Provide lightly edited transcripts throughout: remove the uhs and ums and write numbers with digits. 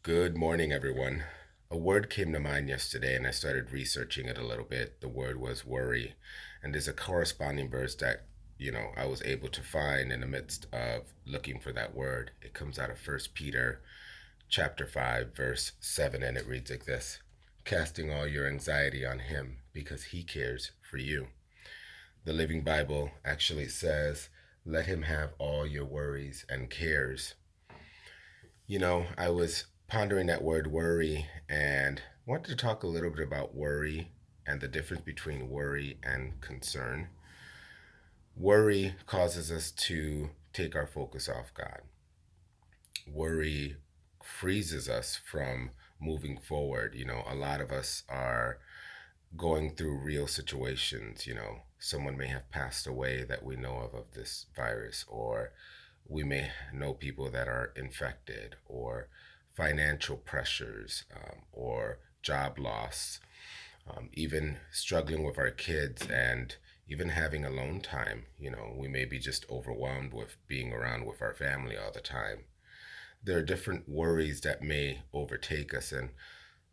Good morning, everyone. A word came to mind yesterday and I started researching it a little bit. The word was worry. And there's a corresponding verse that, I was able to find in the midst of looking for that word. It comes out of First Peter chapter 5, verse 7, and it reads like this: Casting all your anxiety on him because he cares for you. The Living Bible actually says, let him have all your worries and cares. I was pondering that word worry and wanted to talk a little bit about worry and the difference between worry and concern. Worry causes us to take our focus off God. Worry freezes us from moving forward. A lot of us are going through real situations. Someone may have passed away that we know of this virus, or we may know people that are infected, or financial pressures, or job loss, even struggling with our kids, and even having alone time. We may be just overwhelmed with being around with our family all the time. There are different worries that may overtake us, and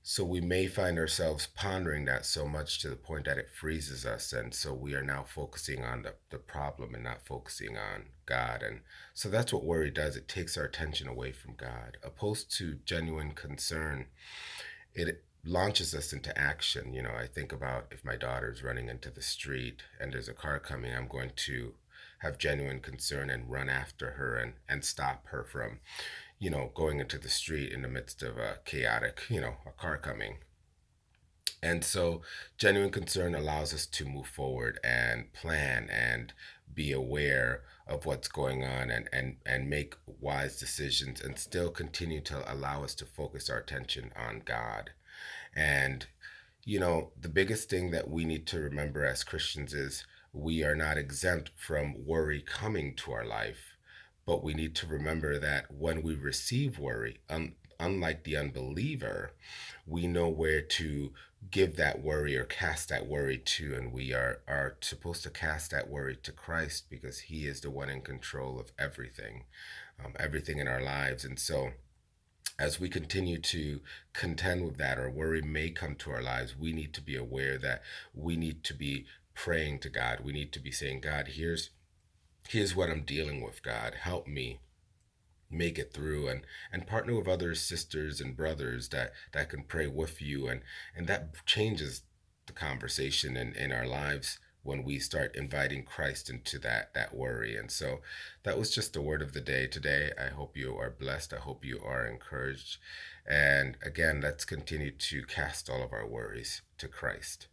so we may find ourselves pondering that so much to the point that it freezes us. And so we are now focusing on the problem and not focusing on God. And so that's what worry does. It takes our attention away from God. Opposed to genuine concern, it launches us into action. I think about if my daughter's running into the street and there's a car coming, I'm going to have genuine concern and run after her and stop her from going into the street in the midst of a chaotic, a car coming. And so genuine concern allows us to move forward and plan and be aware of what's going on and make wise decisions and still continue to allow us to focus our attention on God. And, the biggest thing that we need to remember as Christians is we are not exempt from worry coming to our life, but we need to remember that when we receive worry, unlike the unbeliever, we know where to give that worry or cast that worry to, and we are supposed to cast that worry to Christ because He is the one in control of everything, everything in our lives. And so, as we continue to contend with that, or worry may come to our lives, we need to be aware that we need to be praying to God. We need to be saying, God, here's what I'm dealing with. God, help me make it through, and partner with other sisters and brothers that can pray with you, and that changes the conversation in our lives when we start inviting Christ into that worry. And so that was just the word of the day today. I hope you are blessed. I hope you are encouraged. And again, let's continue to cast all of our worries to Christ.